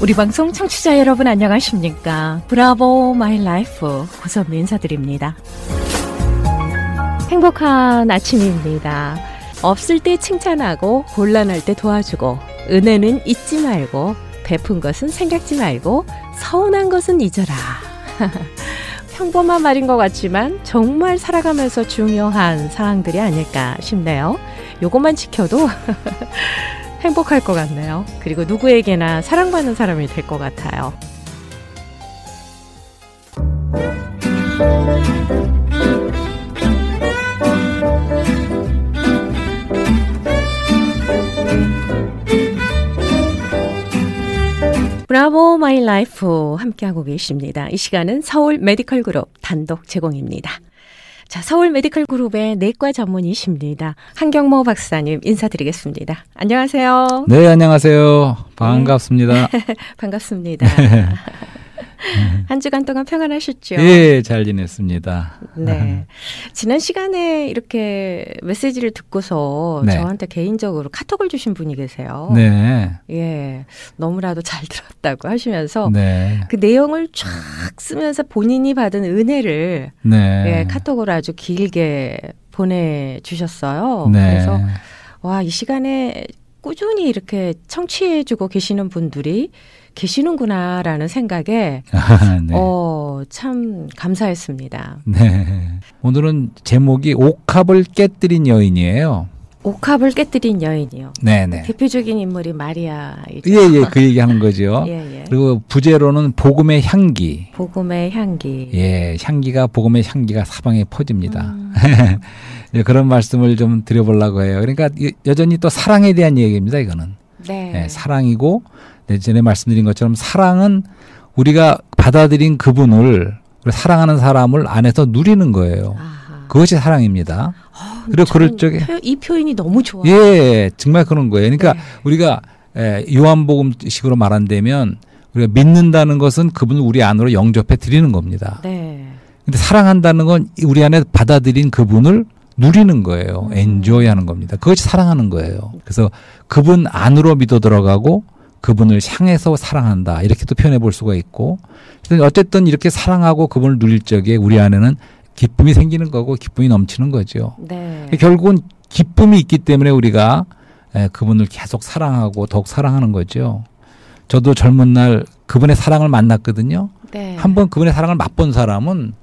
우리 방송 청취자 여러분 안녕하십니까? 브라보 마이 라이프 고선미 인사드립니다. 행복한 아침입니다. 없을 때 칭찬하고 곤란할 때 도와주고 은혜는 잊지 말고 베푼 것은 생각지 말고 서운한 것은 잊어라. 평범한 말인 것 같지만 정말 살아가면서 중요한 사항들이 아닐까 싶네요. 요것만 지켜도 행복할 것 같네요. 그리고 누구에게나 사랑받는 사람이 될 것 같아요. 브라보 마이 라이프 함께하고 계십니다. 이 시간은 서울 메디컬 그룹 단독 제공입니다. 자, 서울 메디컬 그룹의 내과 전문의십니다. 한경모 박사님 인사드리겠습니다. 안녕하세요. 네, 안녕하세요. 반갑습니다. 반갑습니다. 한 주간 동안 평안하셨죠? 예, 잘 지냈습니다. 네. 지난 시간에 이렇게 메시지를 듣고서 네. 저한테 개인적으로 카톡을 주신 분이 계세요. 네. 예. 너무나도 잘 들었다고 하시면서 네. 그 내용을 쫙 쓰면서 본인이 받은 은혜를 네. 예, 카톡으로 아주 길게 보내주셨어요. 네. 그래서 와, 이 시간에 꾸준히 이렇게 청취해주고 계시는 분들이 계시는구나라는 생각에 네. 참 감사했습니다. 네. 오늘은 제목이 옥합을 깨뜨린 여인이에요. 옥합을 깨뜨린 여인이요. 네네. 대표적인 인물이 마리아이죠. 예, 그 얘기하는 거죠. 예. 그리고 부제로는 복음의 향기. 복음의 향기. 예, 복음의 향기가 사방에 퍼집니다. 예, 그런 말씀을 좀 드려보려고 해요. 그러니까 여전히 또 사랑에 대한 얘기입니다, 이거는. 네. 예, 사랑이고, 전에 말씀드린 것처럼 사랑은 우리가 받아들인 그분을, 사랑하는 사람을 안에서 누리는 거예요. 아하. 그것이 그것이 사랑입니다. 그리고 그럴 적에 이 표현이 너무 좋아요. 예, 정말 그런 거예요. 그러니까 네. 우리가 요한복음식으로 말한다면 우리가 믿는다는 것은 그분을 우리 안으로 영접해 드리는 겁니다. 네. 근데 사랑한다는 건 우리 안에 받아들인 그분을 누리는 거예요. 엔조이 하는 겁니다. 그것이 사랑하는 거예요. 그래서 그분 안으로 믿어 들어가고 그분을 향해서 사랑한다. 이렇게 또 표현해 볼 수가 있고. 어쨌든 이렇게 사랑하고 그분을 누릴 적에 우리 안에는 기쁨이 생기는 거고 기쁨이 넘치는 거죠. 네. 결국은 기쁨이 있기 때문에 우리가 그분을 계속 사랑하고 더욱 사랑하는 거죠. 저도 젊은 날 그분의 사랑을 만났거든요. 네. 한번 그분의 사랑을 맛본 사람은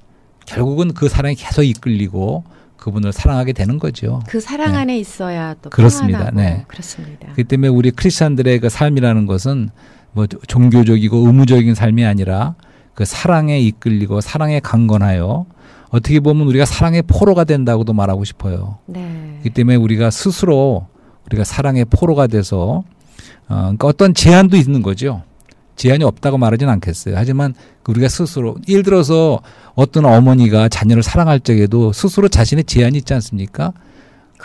결국은 그 사랑에 계속 이끌리고 그분을 사랑하게 되는 거죠. 그 사랑 안에 있어야 또 그렇습니다. 평안하고 네. 그렇습니다. 그렇기 때문에 우리 크리스찬들의 그 삶이라는 것은 뭐 종교적이고 의무적인 삶이 아니라 그 사랑에 이끌리고 사랑에 강건하여 어떻게 보면 우리가 사랑의 포로가 된다고도 말하고 싶어요. 네. 그렇기 때문에 우리가 스스로 우리가 사랑의 포로가 돼서 그러니까 어떤 제한도 있는 거죠. 제한이 없다고 말하진 않겠어요. 하지만 우리가 스스로 예를 들어서 어떤 어머니가 자녀를 사랑할 적에도 스스로 자신의 제한이 있지 않습니까?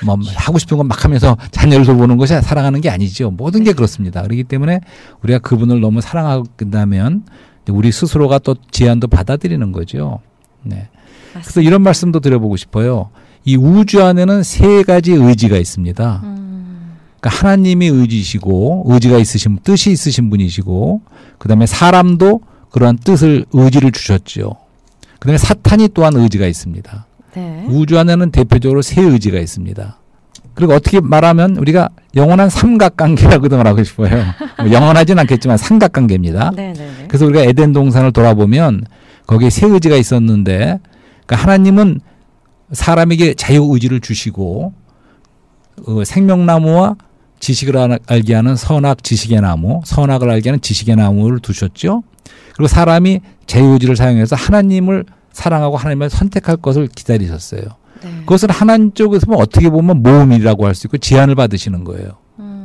뭐 하고 싶은 건 막 하면서 자녀를 돌보는 것이 사랑하는 게 아니죠. 모든 게 그렇습니다. 그렇기 때문에 우리가 그분을 너무 사랑한다면 우리 스스로가 또 제한도 받아들이는 거죠. 네. 맞습니다. 그래서 이런 말씀도 드려보고 싶어요. 이 우주 안에는 세 가지 의지가 있습니다. 그러니까 하나님이 의지시고 의지가 있으신 뜻이 있으신 분이시고 그다음에 사람도 그러한 뜻을 의지를 주셨죠. 그다음에 사탄이 또한 의지가 있습니다. 네. 우주 안에는 대표적으로 세 의지가 있습니다. 그리고 어떻게 말하면 우리가 영원한 삼각관계라고도 말하고 싶어요. 뭐 영원하진 않겠지만 삼각관계입니다. 네. 그래서 우리가 에덴 동산을 돌아보면 거기에 세 의지가 있었는데 그러니까 하나님은 사람에게 자유의지를 주시고 생명나무와 지식을 알게 하는 선악 지식의 나무, 선악을 알게 하는 지식의 나무를 두셨죠. 그리고 사람이 자유의지를 사용해서 하나님을 사랑하고 하나님을 선택할 것을 기다리셨어요. 네. 그것은 하나님 쪽에서 보면 어떻게 보면 모험이라고 할 수 있고 제한을 받으시는 거예요.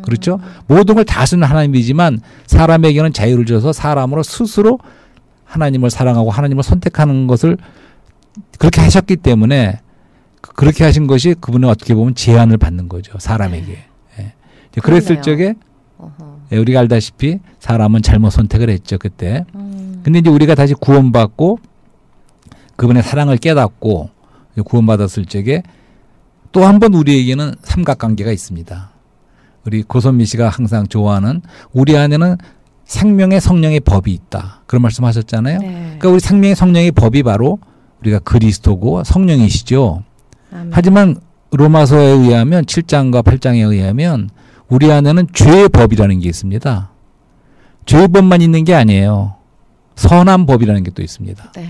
그렇죠? 모든 걸 다스리는 하나님이지만 사람에게는 자유를 줘서 사람으로 스스로 하나님을 사랑하고 하나님을 선택하는 것을 그렇게 하셨기 때문에 그렇게 하신 것이 그분은 어떻게 보면 제한을 받는 거죠. 사람에게. 네. 그랬을 적에 우리가 알다시피 사람은 잘못 선택을 했죠. 그때. 근데 이제 우리가 다시 구원받고 그분의 사랑을 깨닫고 구원받았을 적에 또 한 번 우리에게는 삼각관계가 있습니다. 우리 고선미 씨가 항상 좋아하는 우리 안에는 생명의 성령의 법이 있다. 그런 말씀하셨잖아요. 네. 그러니까 우리 생명의 성령의 법이 바로 우리가 그리스도고 성령이시죠. 아멘. 하지만 로마서에 의하면 7장과 8장에 의하면 우리 안에는 죄의 법이라는 게 있습니다. 죄의 법만 있는 게 아니에요. 선한 법이라는 게 또 있습니다. 네.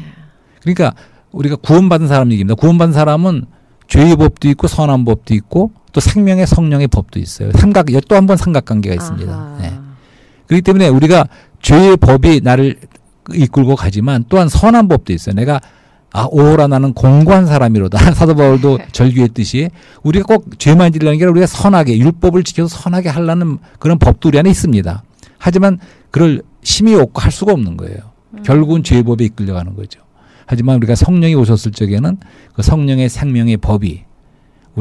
그러니까 우리가 구원받은 사람 얘기입니다. 구원받은 사람은 죄의 법도 있고 선한 법도 있고 또 생명의 성령의 법도 있어요. 또 한 번 삼각관계가 있습니다. 네. 그렇기 때문에 우리가 죄의 법이 나를 이끌고 가지만 또한 선한 법도 있어요. 내가 오호라 나는 공고한 사람이로다. 사도 바울도 절규했듯이 우리가 꼭 죄만 지으려는 게 아니라 우리가 선하게 율법을 지켜서 선하게 하려는 그런 법도 우리 안에 있습니다. 하지만 그걸 심히 없고 할 수가 없는 거예요. 결국은 죄의 법에 이끌려가는 거죠. 하지만 우리가 성령이 오셨을 적에는 그 성령의 생명의 법이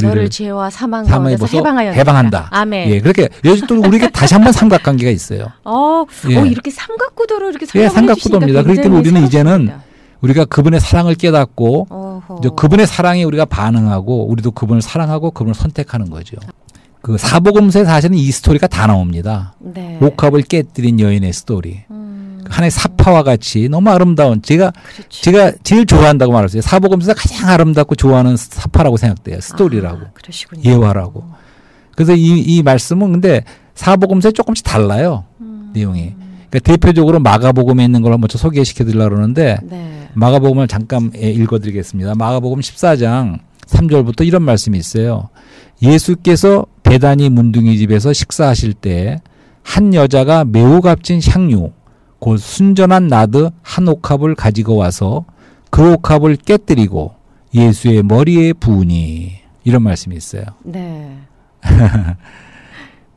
너를 죄와 사망 가운데서 해방한다. 아멘. 예, 그렇게 또 우리에게 다시 한번 삼각관계가 있어요. 예. 이렇게 삼각구도로 이렇게 설명해 삼각구도입니다. 그렇기 때문에 우리는 이제는 우리가 그분의 사랑을 깨닫고 이제 그분의 사랑에 우리가 반응하고 우리도 그분을 사랑하고 그분을 선택하는 거죠. 그 사복음서에 사실은 이 스토리가 다 나옵니다. 네. 옥합을 깨뜨린 여인의 스토리. 하나의 사파와 같이 너무 아름다운 제가 제일 좋아한다고 말했어요. 사복음서에서 가장 아름답고 좋아하는 사파라고 생각돼요. 스토리라고. 그러시군요. 예화라고. 그래서 이 말씀은 근데 사복음서에 조금씩 달라요. 내용이. 그러니까 대표적으로 마가복음에 있는 걸 한번 소개시켜 드리려고 그러는데 네. 마가복음을 잠깐 읽어드리겠습니다. 마가복음 14장 3절부터 이런 말씀이 있어요. 예수께서 베다니 문둥이 집에서 식사하실 때 한 여자가 매우 값진 향유 곧 순전한 나드 한 옥합을 가지고 와서 그 옥합을 깨뜨리고 예수의 머리에 부으니 이런 말씀이 있어요. 네.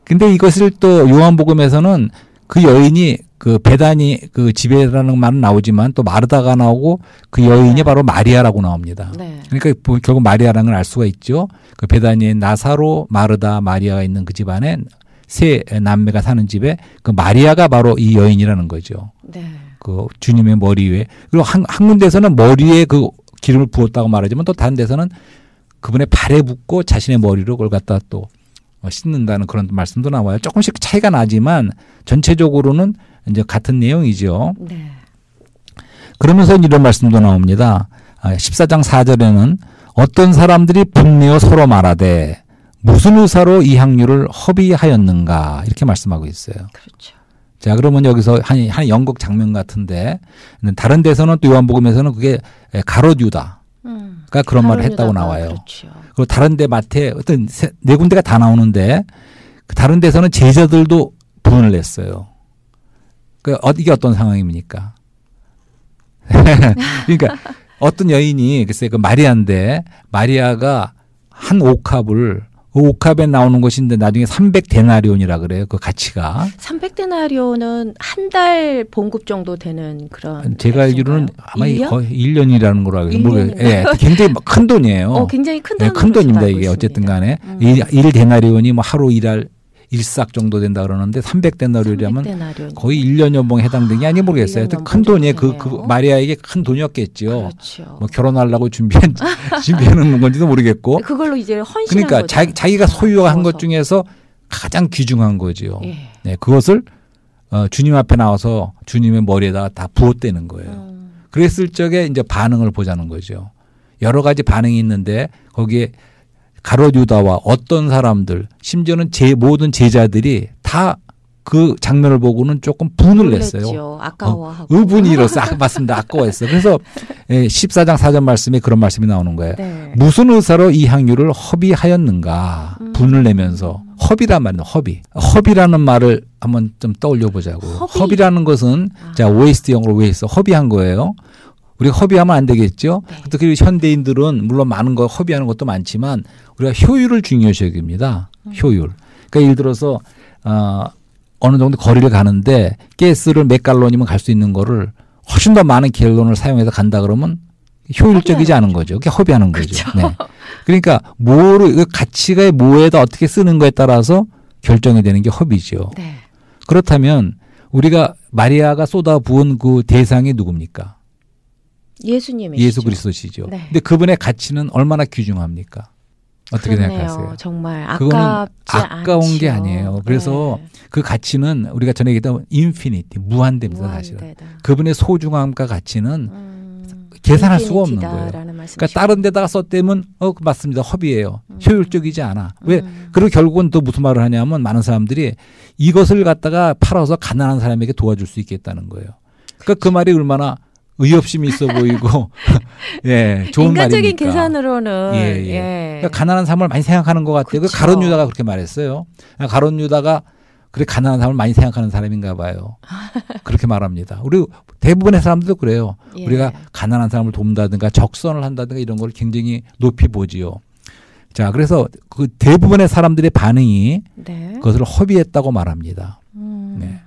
근데 이것을 또 요한복음에서는 그 여인이 그 베다니 그 집에라는 말은 나오지만 또 마르다가 나오고 그 여인이 네. 바로 마리아라고 나옵니다. 네. 그러니까 결국 마리아라는 걸 알 수가 있죠. 그 베다니에 나사로, 마르다, 마리아가 있는 그 집안에 세 남매가 사는 집에 그 마리아가 바로 이 여인이라는 거죠. 네. 그 주님의 머리 위에. 그리고 한 군데서는 머리에 그 기름을 부었다고 말하지만 또 다른 데서는 그분의 발에 붓고 자신의 머리로 그걸 갖다 또 씻는다는 그런 말씀도 나와요. 조금씩 차이가 나지만 전체적으로는 이제 같은 내용이죠. 네. 그러면서 이런 말씀도 나옵니다. 14장 4절에는 어떤 사람들이 분내어 서로 말하되 무슨 의사로 이 향유를 허비하였는가 이렇게 말씀하고 있어요. 그렇죠. 자, 그러면 여기서 한 연극 장면 같은데 다른 데서는 또 요한복음에서는 그게 가롯유다가 그런 말을 했다고 나와요. 그렇죠. 그리고 다른 데 마태 어떤 네 군데가 다 나오는데 다른 데서는 제자들도 분을 냈어요. 이게 어떤 상황입니까? 그러니까 어떤 여인이 글쎄 그 마리아인데 마리아가 한 옥합을 옥합에 나오는 것인데 나중에 300데나리온이라 그래요. 그 가치가. 300데나리온은 한 달 봉급 정도 되는 그런. 제가 알기로는 아마 1년? 거의 1년이라는 거로 알고 있어요. 예, 굉장히 큰 돈이에요. 굉장히 큰 돈. 네, 큰 돈입니다 이게 어쨌든 간에. 1데나리온이 뭐 하루 일할 일삭 정도 된다 그러는데 300데나리온이라면 거의 1년 연봉에 해당되는 게 아닌지 모르겠어요. 큰 돈이에요. 그 마리아에게 큰 돈이었겠죠. 그렇죠. 뭐 결혼하려고 준비하는 건지도 모르겠고. 그걸로 이제 헌신한 그러니까 거죠. 자기가 소유한 것 중에서 가장 귀중한 거지요. 예. 네, 그것을 주님 앞에 나와서 주님의 머리에다가 다 부었대는 거예요. 그랬을 적에 이제 반응을 보자는 거죠. 여러 가지 반응이 있는데 거기에 가롯유다와 어떤 사람들 심지어는 모든 제자들이 다 그 장면을 보고는 조금 분을 냈어요. 아까워하고. 의분이 일었어. 맞습니다. 아까워했어. 그래서 14장 4절 말씀에 그런 말씀이 나오는 거예요. 네. 무슨 의사로 이 향유를 허비하였는가. 분을 내면서. 허비란 말이에요. 허비라는 말을 한번 좀 떠올려 보자고. 허비라는 것은 자 OST 영어로 왜 있어? 허비한 거예요. 우리가 허비하면 안 되겠죠. 네. 특히 현대인들은 물론 많은 거 허비하는 것도 많지만 우리가 효율을 중요시 여깁니다. 효율. 그러니까 예를 들어서 어느 정도 거리를 가는데 가스를 몇 갈론이면 갈 수 있는 거를 훨씬 더 많은 갤론을 사용해서 간다 그러면 효율적이지 않은 거죠. 그게 허비하는 거죠. 그렇죠. 네. 그러니까 가치가 뭐에다 어떻게 쓰는 거에 따라서 결정이 되는 게 허비죠. 네. 그렇다면 우리가 마리아가 쏟아 부은 그 대상이 누굽니까? 예수님이시죠. 예수 그리스도시죠. 네. 근데 그분의 가치는 얼마나 귀중합니까? 어떻게 그렇네요. 생각하세요? 정말 그거는 아깝지 아까운 않죠. 게 아니에요. 그래서 네. 그 가치는 우리가 전에 얘기했던 인피니티, 무한대입니다. 사실은. 무한대다. 그분의 소중함과 가치는 계산할 수가 없는 거예요. 그러니까 다른 데다가 썼다면 맞습니다. 허비예요. 효율적이지 않아. 왜? 그리고 결국은 또 무슨 말을 하냐면 많은 사람들이 이것을 갖다가 팔아서 가난한 사람에게 도와줄 수 있겠다는 거예요. 그러니까 그 말이 얼마나 의협심이 있어 보이고 예, 좋은 인간적인 말이니까. 계산으로는 예. 그러니까 가난한 삶을 많이 생각하는 것 같아요. 그 가룟 유다가 그렇게 말했어요. 가룟 유다가 그래 가난한 삶을 많이 생각하는 사람인가 봐요. 그렇게 말합니다. 우리 대부분의 사람들도 그래요. 예. 우리가 가난한 사람을 돕는다든가 적선을 한다든가 이런 걸 굉장히 높이 보지요. 자, 그래서 그 대부분의 사람들의 반응이 네. 그것을 허비했다고 말합니다. 네.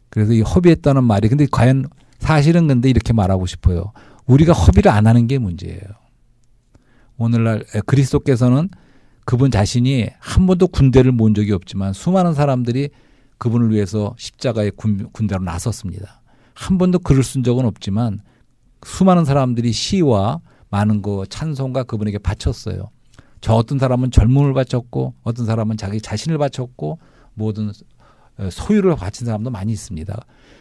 그래서 이 허비했다는 말이 근데 과연 사실은 근데 이렇게 말하고 싶어요. 우리가 허비를 안 하는 게 문제예요. 오늘날 그리스도께서는 그분 자신이 한 번도 군대를 모은 적이 없지만 수많은 사람들이 그분을 위해서 십자가의 군대로 나섰습니다. 한 번도 글을 쓴 적은 없지만 수많은 사람들이 시와 많은 거 찬송과 그분에게 바쳤어요. 저 어떤 사람은 젊음을 바쳤고 어떤 사람은 자기 자신을 바쳤고 모든 소유를 바친 사람도 많이 있습니다.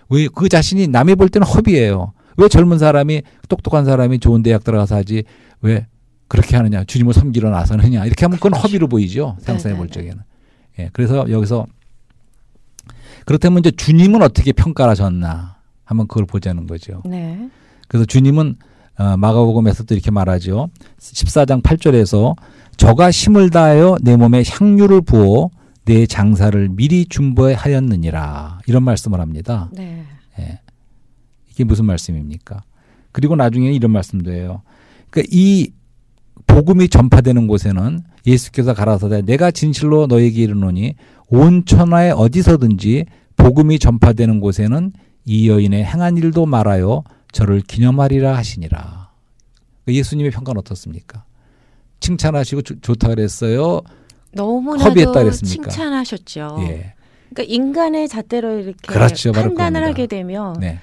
왜 그 자신이 남이 볼 때는 허비예요. 왜 젊은 사람이 똑똑한 사람이 좋은 대학 들어가서 하지 왜 그렇게 하느냐 주님을 섬기러 나서느냐 이렇게 하면 그건 허비로 보이죠. 생각해 볼 적에는. 예, 그래서 여기서 그렇다면 이제 주님은 어떻게 평가하셨나 한번 그걸 보자는 거죠. 네. 그래서 주님은 마가복음에서도 이렇게 말하죠. 14장 8절에서 저가 힘을 다하여 내 몸에 향유를 부어 내 장사를 미리 준비하였느니라 이런 말씀을 합니다. 네. 예. 이게 무슨 말씀입니까? 그리고 나중에 이런 말씀도 해요. 그러니까 이 복음이 전파되는 곳에는 예수께서 가라사대 내가 진실로 너에게 이르노니 온 천하에 어디서든지 복음이 전파되는 곳에는 이 여인의 행한 일도 말하여 저를 기념하리라 하시니라. 예수님의 평가는 어떻습니까? 칭찬하시고 좋다 그랬어요. 너무나도 칭찬하셨죠. 예. 그러니까 인간의 잣대로 이렇게 그렇죠, 판단을 하게 되면 네.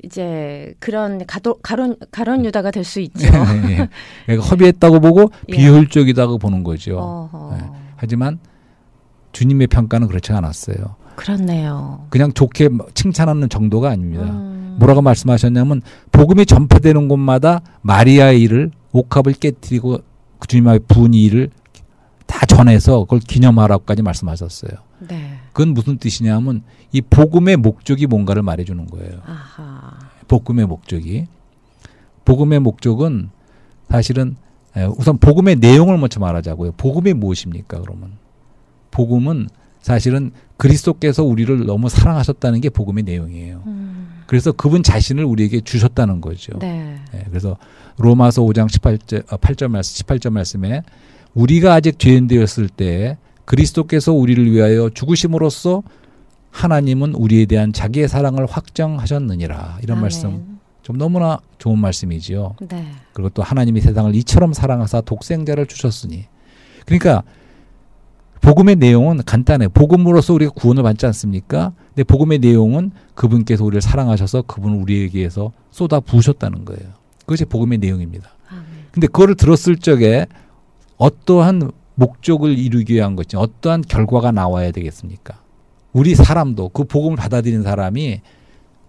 이제 그런 가론 유다가 될 수 있죠. 예. 그러니까 허비했다고 보고 비효율적이다고 보는 거죠. 예. 하지만 주님의 평가는 그렇지 않았어요. 그렇네요. 그냥 좋게 칭찬하는 정도가 아닙니다. 뭐라고 말씀하셨냐면 복음이 전파되는 곳마다 마리아의 일을 옥합을 깨뜨리고 주님의 부은 일을 다 전해서 그걸 기념하라고까지 말씀하셨어요. 네. 그건 무슨 뜻이냐면 이 복음의 목적이 뭔가를 말해주는 거예요. 아하. 복음의 목적이. 복음의 목적은 사실은 우선 복음의 내용을 먼저 말하자고요. 복음이 무엇입니까? 그러면 복음은 사실은 그리스도께서 우리를 너무 사랑하셨다는 게 복음의 내용이에요. 그래서 그분 자신을 우리에게 주셨다는 거죠. 네. 그래서 로마서 5장 18절 말씀에 우리가 아직 죄인 되었을 때 그리스도께서 우리를 위하여 죽으심으로써 하나님은 우리에 대한 자기의 사랑을 확정하셨느니라. 이런 아멘. 말씀 좀 너무나 좋은 말씀이지요. 네. 그리고 또 하나님이 세상을 이처럼 사랑하사 독생자를 주셨으니. 그러니까 복음의 내용은 간단해요. 복음으로서 우리가 구원을 받지 않습니까? 근데 복음의 내용은 그분께서 우리를 사랑하셔서 그분을 우리에게서 쏟아 부으셨다는 거예요. 그것이 복음의 내용입니다. 아멘. 근데 그거를 들었을 적에 어떠한 목적을 이루기 위한 것이 어떠한 결과가 나와야 되겠습니까? 우리 사람도 그 복음을 받아들인 사람이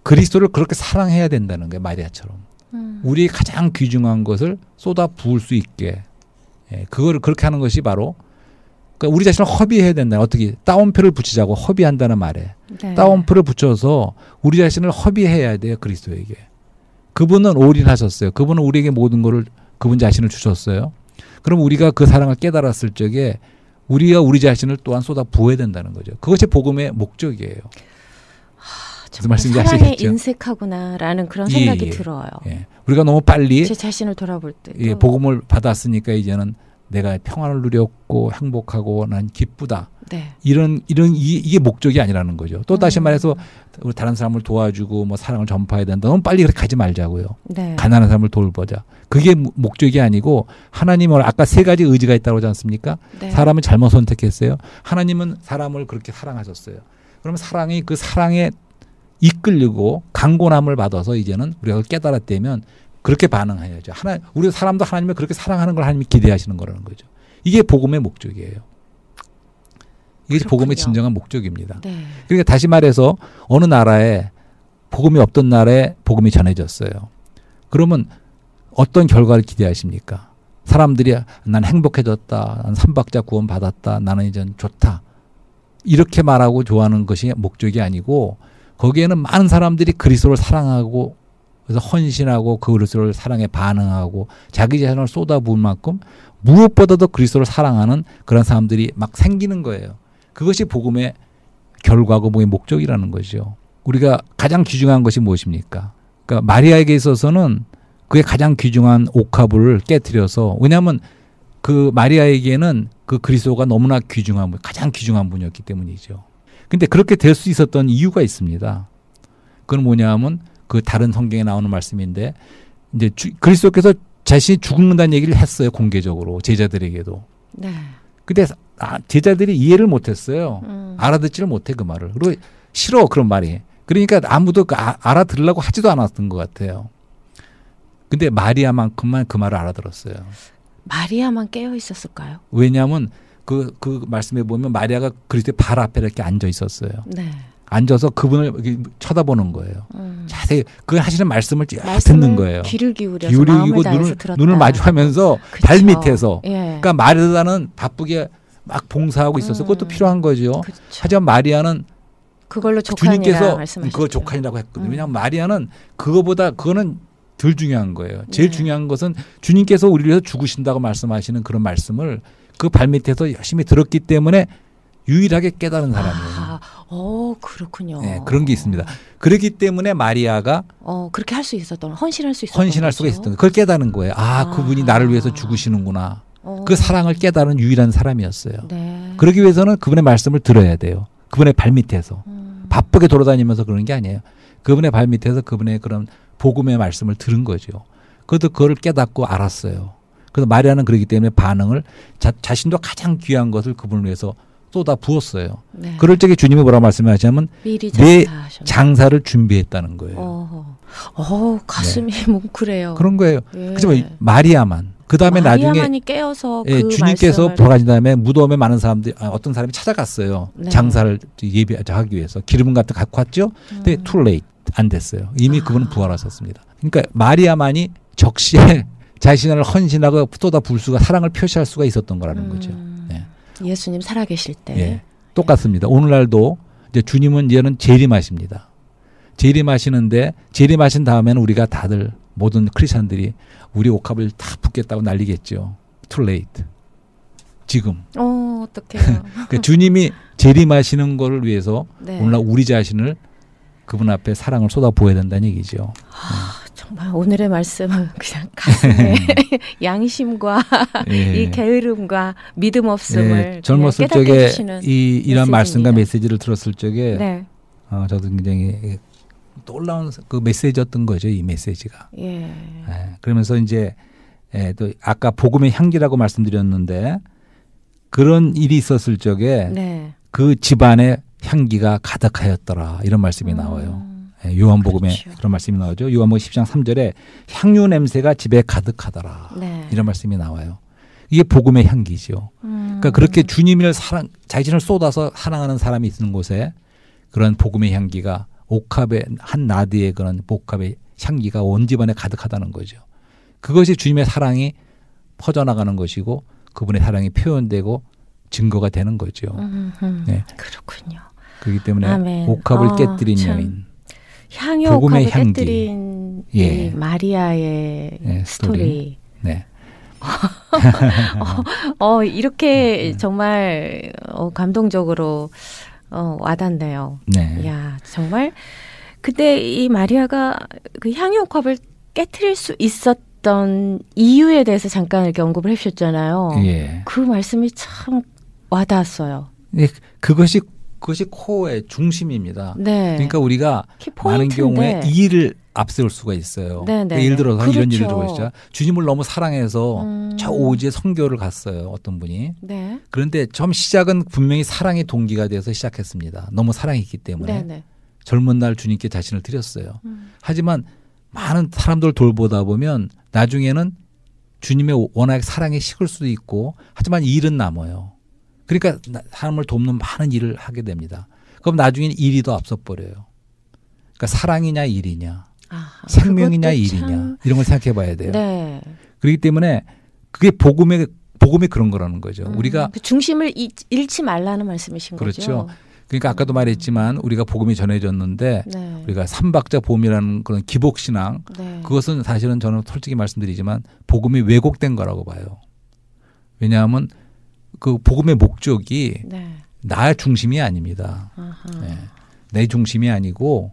그리스도를 그렇게 사랑해야 된다는 거예요. 마리아처럼. 우리의 가장 귀중한 것을 쏟아 부을 수 있게. 그거를 그렇게 하는 것이 바로 그러니까 우리 자신을 허비해야 된다. 어떻게 따옴표를 붙이자고 허비한다는 말에. 네. 따옴표를 붙여서 우리 자신을 허비해야 돼요. 그리스도에게. 그분은 올인하셨어요. 그분은 우리에게 모든 것을 그분 자신을 주셨어요. 그럼 우리가 그 사랑을 깨달았을 적에 우리가 우리 자신을 또한 쏟아 부어야 된다는 거죠. 그것이 복음의 목적이에요. 정말 사랑에 인색하구나라는 그런 생각이 들어요. 예. 우리가 너무 빨리 제 자신을 돌아볼 때 복음을 받았으니까 이제는 내가 평안을 누렸고 행복하고 난 기쁘다. 네. 이게 목적이 아니라는 거죠. 또 다시 말해서 다른 사람을 도와주고 뭐 사랑을 전파해야 된다. 너무 빨리 그렇게 가지 말자고요. 네. 가난한 사람을 돌보자. 그게 목적이 아니고 하나님은 아까 세 가지 의지가 있다고 하지 않습니까? 네. 사람은 잘못 선택했어요. 하나님은 사람을 그렇게 사랑하셨어요. 그러면 사랑이 그 사랑에 이끌리고 강권함을 받아서 이제는 우리가 깨달았다면 그렇게 반응해야죠. 우리 사람도 하나님을 그렇게 사랑하는 걸 하나님이 기대하시는 거라는 거죠. 이게 복음의 목적이에요. 이게 그렇군요. 복음의 진정한 목적입니다. 네. 그러니까 다시 말해서 어느 나라에 복음이 없던 나라에 복음이 전해졌어요. 그러면 어떤 결과를 기대하십니까? 사람들이 난 행복해졌다. 난 3박자 구원 받았다. 나는 이제 좋다. 이렇게 말하고 좋아하는 것이 목적이 아니고 거기에는 많은 사람들이 그리스도를 사랑하고 그래서 헌신하고 그 그리스도를 사랑에 반응하고 자기 자신을 쏟아부을 만큼 무엇보다도 그리스도를 사랑하는 그런 사람들이 막 생기는 거예요. 그것이 복음의 결과고 복음의 목적이라는 거죠. 우리가 가장 귀중한 것이 무엇입니까? 그러니까 마리아에게 있어서는 그게 가장 귀중한 옥합을 깨뜨려서 왜냐하면 그 마리아에게는 그 그리스도가 너무나 귀중한 분, 가장 귀중한 분이었기 때문이죠. 근데 그렇게 될 수 있었던 이유가 있습니다. 그건 뭐냐 하면 그 다른 성경에 나오는 말씀인데 이제 그리스도께서 자신이 죽는다는 얘기를 했어요. 공개적으로 제자들에게도. 네. 근데 제자들이 이해를 못했어요. 알아듣지를 못해 그 말을. 그리고 싫어 그런 말이. 그러니까 아무도 알아들으려고 하지도 않았던 것 같아요. 근데 마리아만큼만 그 말을 알아들었어요. 마리아만 깨어 있었을까요? 왜냐하면 그 말씀에 보면 마리아가 그리스도의 발 앞에 이렇게 앉아 있었어요. 네. 앉아서 그분을 쳐다보는 거예요. 자세히 그 하시는 말씀을 쭉 말씀을 듣는 거예요. 귀를 기울여서 기울이고 마음을 다해서 들었다. 눈을 마주하면서 그쵸. 발 밑에서. 예. 그러니까 마리아는 바쁘게 막 봉사하고 있었어요. 그것도 필요한 거죠. 그쵸. 하지만 마리아는 그걸로 족하니라 주님께서 말씀하셨죠. 그거 족하니라고 했거든요. 왜냐하면 마리아는 그거는 덜 중요한 거예요. 제일 네. 중요한 것은 주님께서 우리를 위해서 죽으신다고 말씀하시는 그런 말씀을 그 발밑에서 열심히 들었기 때문에 유일하게 깨달은 사람이에요. 그렇군요. 네, 그런 게 있습니다. 그렇기 때문에 마리아가 그렇게 할 수 있었던, 헌신할 수 있었던 헌신할 거죠? 수가 있었던 거예요. 그걸 깨닫는 거예요. 그분이 나를 위해서 죽으시는구나. 그 사랑을 깨달은 유일한 사람이었어요. 네. 그러기 위해서는 그분의 말씀을 들어야 돼요. 그분의 발밑에서. 바쁘게 돌아다니면서 그러는 게 아니에요. 그분의 발밑에서 그분의 그런 복음의 말씀을 들은 거죠. 그걸 깨닫고 알았어요. 그래서 마리아는 그렇기 때문에 반응을 자신도 가장 귀한 것을 그분을 위해서 쏟아 부었어요. 네. 그럴 적에 주님이 뭐라고 말씀하시냐면 미리 내 장사하셨네. 장사를 준비했다는 거예요. 가슴이 뭉클해요. 그런 거예요. 예. 그렇지만 마리아만. 그 다음에 나중에 마리아만이 깨어서 예, 그 주님께서 말씀을 돌아가신 다음에 무덤에 많은 사람들이 어떤 사람이 찾아갔어요. 네. 장사를 예비하기 위해서 기름 같은 거 갖고 왔죠. 근데 too late 안 됐어요. 이미 그분은 부활하셨습니다. 그러니까 마리아만이 적시에 자신을 헌신하고 쏟아 부을 수가 사랑을 표시할 수가 있었던 거라는 거죠. 네. 예수님 살아계실 때. 예, 똑같습니다. 오늘날도 이제 주님은 이제는 재림하십니다. 재림하시는데 재림하신 다음에는 우리가 다들 모든 크리스천들이 우리 옥합을 다 붓겠다고 난리겠죠. Too late. 지금. 어떡해요. 그러니까 주님이 재림하시는 거를 위해서 네. 오늘날 우리 자신을 그분 앞에 사랑을 쏟아 부어야 된다는 얘기죠. 정말 오늘의 말씀은 그냥 가슴에 양심과 예. 이 게으름과 믿음 없음을 예, 젊었을 깨닫게 적에 해주시는 이런 말씀과 메시지입니다. 메시지를 들었을 적에 네. 저도 굉장히 놀라운 그 메시지였던 거죠. 이 메시지가. 예. 예, 그러면서 이제 또 아까 복음의 향기라고 말씀드렸는데 그런 일이 있었을 적에 네. 그 집안에 향기가 가득하였더라 이런 말씀이 나와요. 예, 요한복음에 그렇죠. 그런 말씀이 나오죠. 요한복음 10장 3절에 향유 냄새가 집에 가득하더라 네. 이런 말씀이 나와요. 이게 복음의 향기죠. 그러니까 그렇게 주님을 자신을 쏟아서 사랑하는 사람이 있는 곳에 그런 복음의 향기가 옥합의 한 나드의 그런 옥합의 향기가 온 집안에 가득하다는 거죠. 그것이 주님의 사랑이 퍼져나가는 것이고 그분의 사랑이 표현되고 증거가 되는 거죠. 네. 그렇군요. 그렇기 때문에 아멘. 옥합을 깨뜨린 참. 여인. 향유 복음의 옥합을 향기. 깨뜨린 예. 이 마리아의 네, 스토리. 네. 이렇게 정말 감동적으로 와닿네요. 네. 야, 정말. 근데 이 마리아가 그 향유 옥합을 깨트릴 수 있었던 이유에 대해서 잠깐 이렇게 언급을 해주셨잖아요. 예. 그 말씀이 참 와닿았어요. 네, 그것이 코어의 중심입니다. 네. 그러니까 우리가 많은 경우에 이 일을 앞세울 수가 있어요. 네, 네. 그러니까 예를 들어서 그렇죠. 이런 일을 들어보시죠. 주님을 너무 사랑해서 저 오지에 선교를 갔어요. 어떤 분이. 네. 그런데 처음 시작은 분명히 사랑이 동기가 돼서 시작했습니다. 너무 사랑했기 때문에. 네, 네. 젊은 날 주님께 자신을 드렸어요. 하지만 많은 사람들 돌보다 보면 나중에는 주님의 워낙 사랑에 식을 수도 있고 하지만 일은 남아요. 그러니까 사람을 돕는 많은 일을 하게 됩니다. 그럼 나중에는 일이 더 앞서 버려요. 그러니까 사랑이냐 일이냐 생명이냐 일이냐 이런 걸 생각해 봐야 돼요. 네. 그렇기 때문에 그게 복음의 그런 거라는 거죠. 우리가 그 중심을 잃지 말라는 말씀이신 그렇죠. 거죠. 그러니까 아까도 말했지만 우리가 복음이 전해졌는데 네. 우리가 삼박자 보험이라는 그런 기복신앙 네. 그것은 사실은 저는 솔직히 말씀드리지만 복음이 왜곡된 거라고 봐요. 왜냐하면 그 복음의 목적이 네. 나의 중심이 아닙니다. 네. 내 중심이 아니고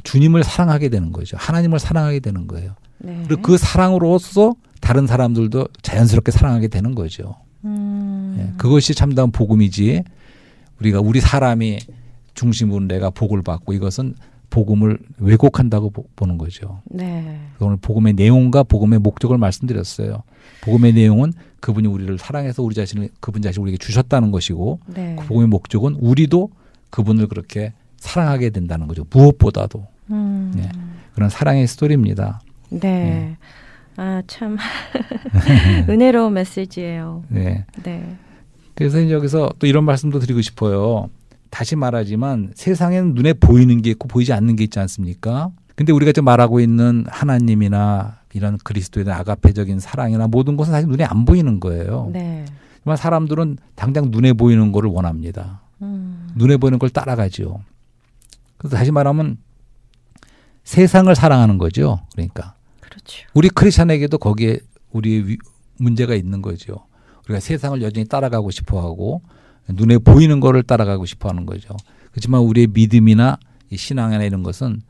주님을 사랑하게 되는 거죠. 하나님을 사랑하게 되는 거예요. 네. 그리고 그 사랑으로서 다른 사람들도 자연스럽게 사랑하게 되는 거죠. 네. 그것이 참다운 복음이지 우리 사람이 중심으로 내가 복을 받고 이것은 복음을 왜곡한다고 보는 거죠. 네. 오늘 복음의 내용과 복음의 목적을 말씀드렸어요. 복음의 내용은 그분이 우리를 사랑해서 그분 자신을 우리에게 주셨다는 것이고 네. 그 복음의 목적은 우리도 그분을 그렇게 사랑하게 된다는 거죠. 무엇보다도. 네. 그런 사랑의 스토리입니다. 네. 네. 아, 참 은혜로운 메시지예요. 네. 네. 그래서 여기서 또 이런 말씀도 드리고 싶어요. 다시 말하지만 세상에는 눈에 보이는 게 있고 보이지 않는 게 있지 않습니까? 근데 우리가 지금 말하고 있는 하나님이나 이런 그리스도에 대한 아가페적인 사랑이나 모든 것은 사실 눈에 안 보이는 거예요. 네. 하지만 사람들은 당장 눈에 보이는 거를 원합니다. 눈에 보이는 걸 따라가죠. 그래서 다시 말하면 세상을 사랑하는 거죠. 그러니까. 그렇죠. 우리 크리스천에게도 거기에 우리의 문제가 있는 거죠. 우리가 세상을 여전히 따라가고 싶어하고 눈에 보이는 거를 따라가고 싶어하는 거죠. 그렇지만 우리의 믿음이나 이 신앙이나 이런 것은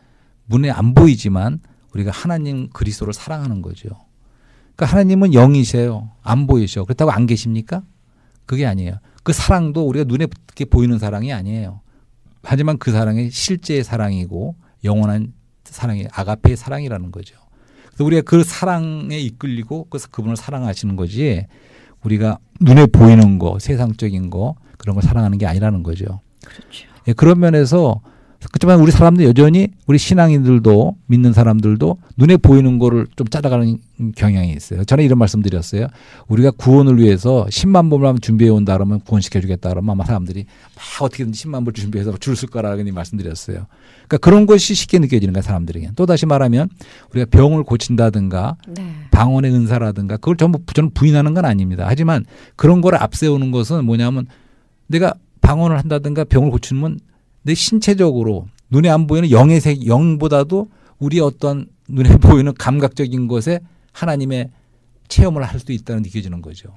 눈에 안 보이지만 우리가 하나님 그리스도를 사랑하는 거죠. 그러니까 하나님은 영이세요. 안 보이셔. 그렇다고 안 계십니까? 그게 아니에요. 그 사랑도 우리가 눈에 보이는 사랑이 아니에요. 하지만 그 사랑이 실제의 사랑이고 영원한 사랑이 아가페의 사랑이라는 거죠. 그래서 우리가 그 사랑에 이끌리고 그래서 그분을 사랑하시는 거지 우리가 눈에 보이는 거, 세상적인 거 그런 걸 사랑하는 게 아니라는 거죠. 그렇죠. 예, 그런 면에서 그렇지만 우리 사람들 여전히 우리 신앙인들도 믿는 사람들도 눈에 보이는 거를 좀 따라가는 경향이 있어요. 저는 이런 말씀 드렸어요. 우리가 구원을 위해서 10만 불을 한번 준비해 온다 그러면 구원시켜 주겠다 그러면 아마 사람들이 막 어떻게든지 10만 불 준비해서 줄 쓸 거라고 말씀드렸어요. 그러니까 그런 것이 쉽게 느껴지는 거예요. 사람들에게. 또 다시 말하면 우리가 병을 고친다든가 네. 방언의 은사라든가 그걸 전부 저는 부인하는 건 아닙니다. 하지만 그런 걸 앞세우는 것은 뭐냐면 내가 방언을 한다든가 병을 고치면 내 신체적으로 눈에 안 보이는 영의 영보다도 우리 어떤 눈에 보이는 감각적인 것에 하나님의 체험을 할 수도 있다는 느껴지는 거죠.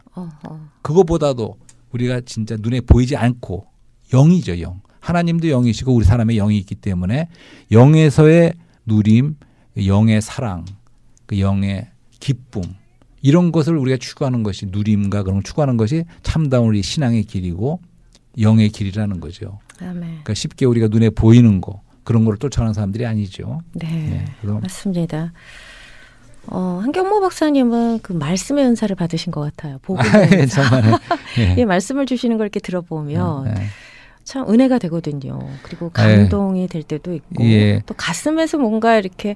그거보다도 우리가 진짜 눈에 보이지 않고 영이죠. 영. 하나님도 영이시고 우리 사람의 영이 있기 때문에 영에서의 누림, 영의 사랑, 그 영의 기쁨 이런 것을 우리가 추구하는 것이 누림과 그런 걸 추구하는 것이 참다운 우리 신앙의 길이고 영의 길이라는 거죠. 아멘. 그러니까 쉽게 우리가 눈에 보이는 거 그런 걸 쫓아가는 사람들이 아니죠. 네, 맞습니다. 한경모 박사님은 그 말씀의 은사를 받으신 것 같아요. 복음의 은사. 예, 말씀을 주시는 걸 이렇게 들어보면 참 은혜가 되거든요. 그리고 감동이 될 때도 있고 또 가슴에서 뭔가 이렇게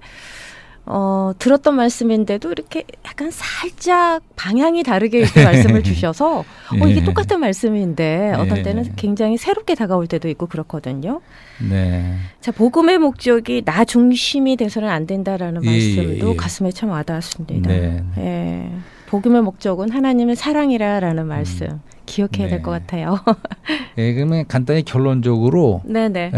들었던 말씀인데도 이렇게 약간 살짝 방향이 다르게 이렇게 말씀을 주셔서 이게 똑같은 말씀인데 어떤 때는 굉장히 새롭게 다가올 때도 있고 그렇거든요. 네. 자, 복음의 목적이 나 중심이 돼서는 안 된다라는 말씀도 가슴에 참 와닿았습니다. 네. 예. 복음의 목적은 하나님의 사랑이라라는 말씀 기억해야 될 것 같아요. 네, 그러면 간단히 결론적으로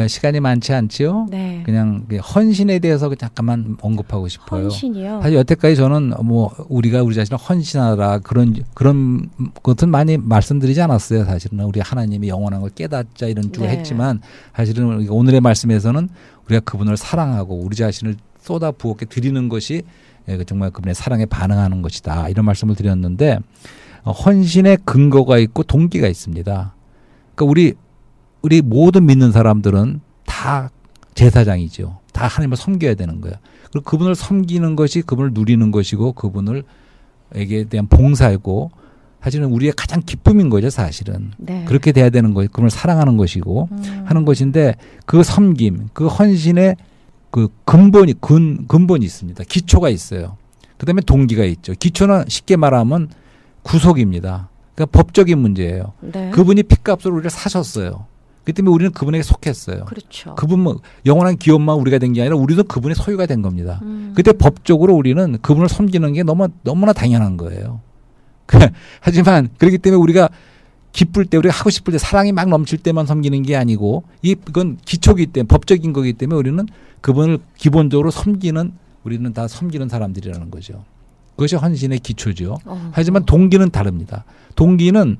시간이 많지 않지요. 네. 그냥 헌신에 대해서 잠깐만 언급하고 싶어요. 헌신이요? 사실 여태까지 저는 뭐 우리가 우리 자신을 헌신하라 그런 것은 많이 말씀드리지 않았어요. 사실은 우리 하나님이 영원한 걸 깨닫자 이런 쪽을 했지만 사실은 오늘의 말씀에서는 우리가 그분을 사랑하고 우리 자신을 쏟아 부었게 드리는 것이 정말 그분의 사랑에 반응하는 것이다. 이런 말씀을 드렸는데 헌신의 근거가 있고 동기가 있습니다. 그러니까 우리 모든 믿는 사람들은 다 제사장이죠. 다 하나님을 섬겨야 되는 거예요. 그리고 그분을 섬기는 것이 그분을 누리는 것이고 그분을에게 대한 봉사이고 사실은 우리의 가장 기쁨인 거죠. 사실은. 네. 그렇게 돼야 되는 거예요. 그분을 사랑하는 것이고 하는 것인데 그 섬김, 그 헌신의 그 근본이 있습니다. 기초가 있어요. 그다음에 동기가 있죠. 기초는 쉽게 말하면 구속입니다. 그러니까 법적인 문제예요. 네. 그분이 핏값으로 우리를 사셨어요. 그 때문에 우리는 그분에게 속했어요. 그렇죠. 그분 뭐 영원한 기업만 우리가 된 게 아니라 우리도 그분의 소유가 된 겁니다. 그때 법적으로 우리는 그분을 섬기는 게 너무나 당연한 거예요. 하지만 그렇기 때문에 우리가 기쁠 때 우리가 하고 싶을 때 사랑이 막 넘칠 때만 섬기는 게 아니고 이건 기초기 때문에 법적인 거기 때문에 우리는 그분을 기본적으로 우리는 다 섬기는 사람들이라는 거죠. 그것이 헌신의 기초죠. 하지만 동기는 다릅니다. 동기는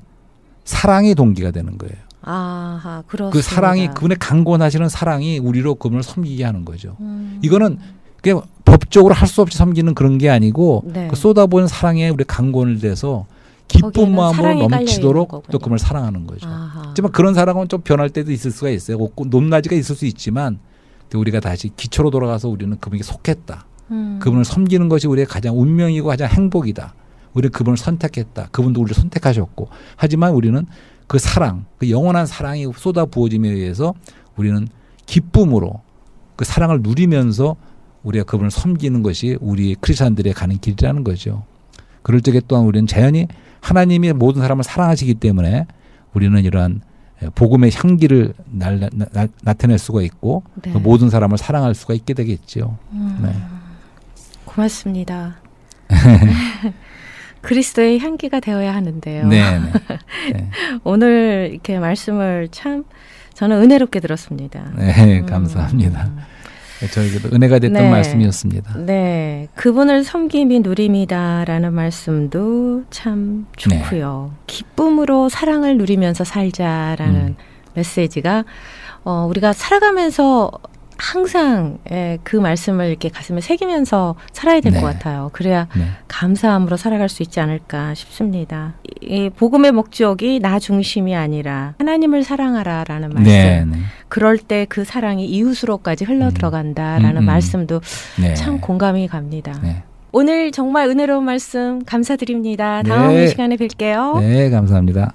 사랑의 동기가 되는 거예요. 아하, 그렇습니다. 그 사랑이 그분의 강권하시는 사랑이 우리로 그분을 섬기게 하는 거죠. 이거는 그냥 법적으로 할 수 없이 섬기는 그런 게 아니고 네. 그 쏟아부은 사랑에 우리 강권을 대서 기쁜 마음으로 넘치도록 또 그분을 사랑하는 거죠. 아하. 하지만 그런 사랑은 좀 변할 때도 있을 수가 있어요. 높낮이가 있을 수 있지만 우리가 다시 기초로 돌아가서 우리는 그분에게 속했다. 그분을 섬기는 것이 우리의 가장 운명이고 가장 행복이다. 우리는 그분을 선택했다. 그분도 우리를 선택하셨고. 하지만 우리는 그 사랑, 그 영원한 사랑이 쏟아 부어짐에 의해서 우리는 기쁨으로 그 사랑을 누리면서 우리가 그분을 섬기는 것이 우리 크리스찬들의 가는 길이라는 거죠. 그럴 적에 또한 우리는 자연히 하나님이 모든 사람을 사랑하시기 때문에 우리는 이러한 복음의 향기를 나타낼 수가 있고 네. 그 모든 사람을 사랑할 수가 있게 되겠죠. 네. 고맙습니다. 그리스도의 향기가 되어야 하는데요. 네. 네. 오늘 이렇게 말씀을 참 저는 은혜롭게 들었습니다. 네, 감사합니다. 저에게도 은혜가 됐던 네. 말씀이었습니다. 네, 그분을 섬김이 누림이다라는 말씀도 참 좋고요. 기쁨으로 사랑을 누리면서 살자라는 메시지가 우리가 살아가면서 항상 그 말씀을 이렇게 가슴에 새기면서 살아야 될 것 같아요. 그래야 감사함으로 살아갈 수 있지 않을까 싶습니다. 이 복음의 목적이 나 중심이 아니라 하나님을 사랑하라라는 말씀. 그럴 때 그 사랑이 이웃으로까지 흘러 들어간다라는 말씀도 참 공감이 갑니다. 오늘 정말 은혜로운 말씀 감사드립니다. 다음 시간에 뵐게요. 네, 감사합니다.